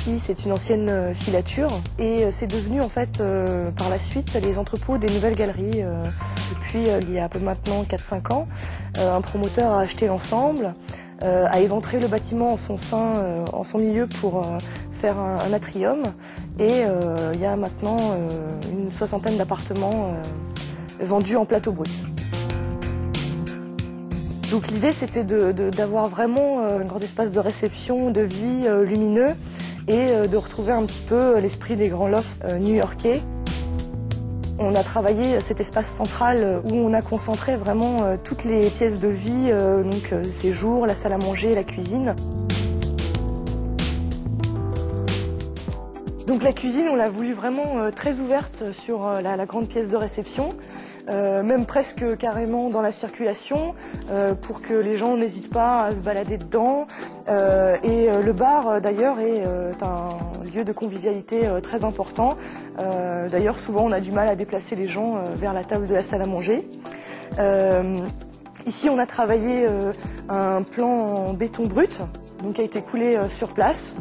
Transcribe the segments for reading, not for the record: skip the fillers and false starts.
ici, c'est une ancienne filature et c'est devenu en fait par la suite les entrepôts des nouvelles galeries. Depuis il y a un peu maintenant 4-5 ans, un promoteur a acheté l'ensemble, a éventré le bâtiment en son sein, en son milieu pour faire un atrium et il y a maintenant une 60aine d'appartements vendus en plateau brut. Donc l'idée c'était d'avoir vraiment un grand espace de réception, de vie lumineux et de retrouver un petit peu l'esprit des grands lofts new-yorkais. On a travaillé cet espace central où on a concentré vraiment toutes les pièces de vie, donc séjour, la salle à manger, la cuisine. Donc la cuisine, on l'a voulu vraiment très ouverte sur la grande pièce de réception, même presque carrément dans la circulation, pour que les gens n'hésitent pas à se balader dedans. Et le bar, d'ailleurs, est un lieu de convivialité très important. D'ailleurs, souvent, on a du mal à déplacer les gens vers la table de la salle à manger. Ici, on a travaillé un plan en béton brut, donc qui a été coulé sur place.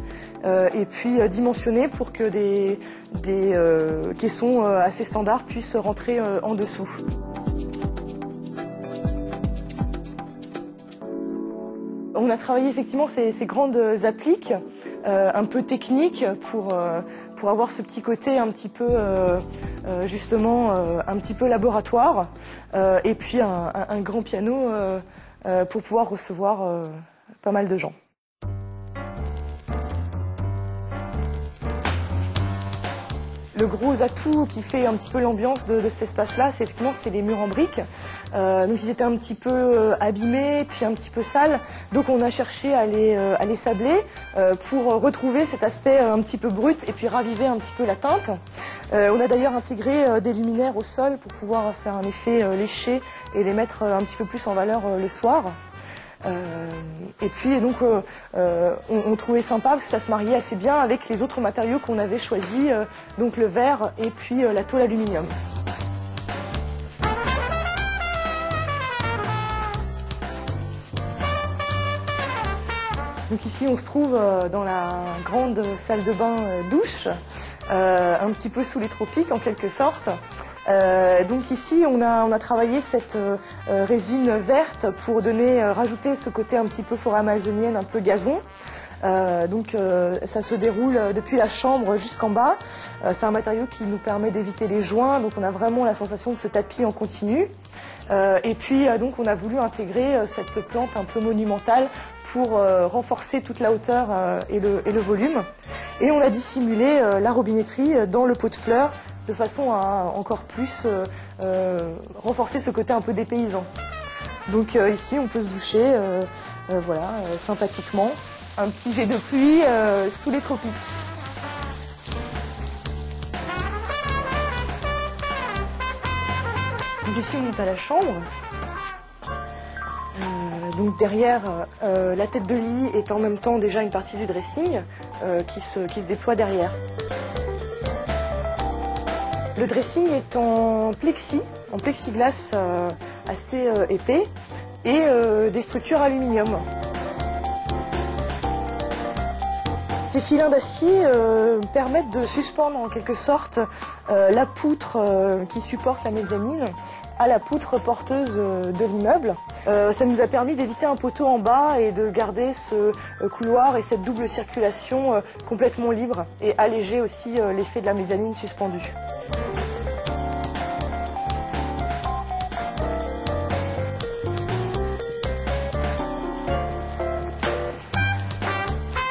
Et puis dimensionné pour que des caissons assez standards puissent rentrer en dessous. On a travaillé effectivement ces grandes appliques, un peu techniques pour avoir ce petit côté un petit peu justement un petit peu laboratoire, et puis un grand piano pour pouvoir recevoir pas mal de gens. Le gros atout qui fait un petit peu l'ambiance de cet espace-là, c'est effectivement les murs en briques. Donc ils étaient un petit peu abîmés, puis un petit peu sales. Donc on a cherché à les sabler pour retrouver cet aspect un petit peu brut et puis raviver un petit peu la teinte. On a d'ailleurs intégré des luminaires au sol pour pouvoir faire un effet léché et les mettre un petit peu plus en valeur le soir. Et puis donc on trouvait sympa parce que ça se mariait assez bien avec les autres matériaux qu'on avait choisis, donc le verre et puis la tôle aluminium. Donc ici on se trouve dans la grande salle de bain douche, un petit peu sous les tropiques en quelque sorte. Donc ici on a travaillé cette résine verte pour rajouter ce côté un petit peu forêt amazonienne, un peu gazon. Donc ça se déroule depuis la chambre jusqu'en bas. C'est un matériau qui nous permet d'éviter les joints, donc on a vraiment la sensation de ce tapis en continu. Et puis donc on a voulu intégrer cette plante un peu monumentale pour renforcer toute la hauteur et le volume. Et on a dissimulé la robinetterie dans le pot de fleurs de façon à encore plus renforcer ce côté un peu dépaysant. Donc ici on peut se doucher voilà, sympathiquement. Un petit jet de pluie sous les tropiques. Donc ici on monte à la chambre. Donc derrière, la tête de lit est en même temps déjà une partie du dressing qui se déploie derrière. Le dressing est en plexiglas assez épais et des structures aluminium. Ces filins d'acier permettent de suspendre en quelque sorte la poutre qui supporte la mezzanine à la poutre porteuse de l'immeuble. Ça nous a permis d'éviter un poteau en bas et de garder ce couloir et cette double circulation complètement libre et alléger aussi l'effet de la mezzanine suspendue.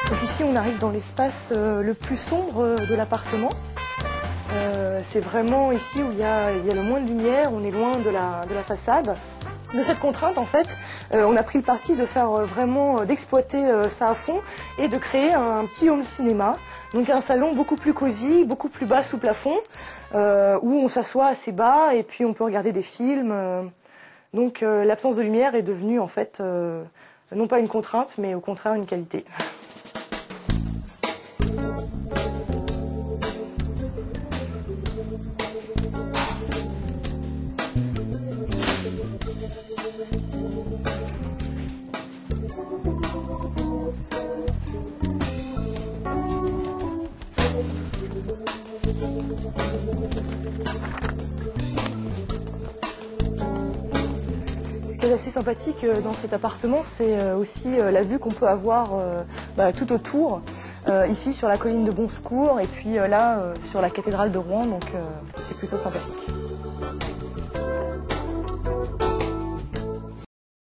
Donc ici on arrive dans l'espace le plus sombre de l'appartement. C'est vraiment ici où il y a le moins de lumière, on est loin de la façade. De cette contrainte, en fait, on a pris le parti de faire vraiment, d'exploiter ça à fond et de créer un petit home cinéma. Donc un salon beaucoup plus cosy, beaucoup plus bas sous plafond, où on s'assoit assez bas et puis on peut regarder des films. Donc l'absence de lumière est devenue en fait non pas une contrainte, mais au contraire une qualité. Ce qui est assez sympathique dans cet appartement, c'est aussi la vue qu'on peut avoir tout autour, ici sur la colline de Bon Secours et puis là sur la cathédrale de Rouen, donc c'est plutôt sympathique.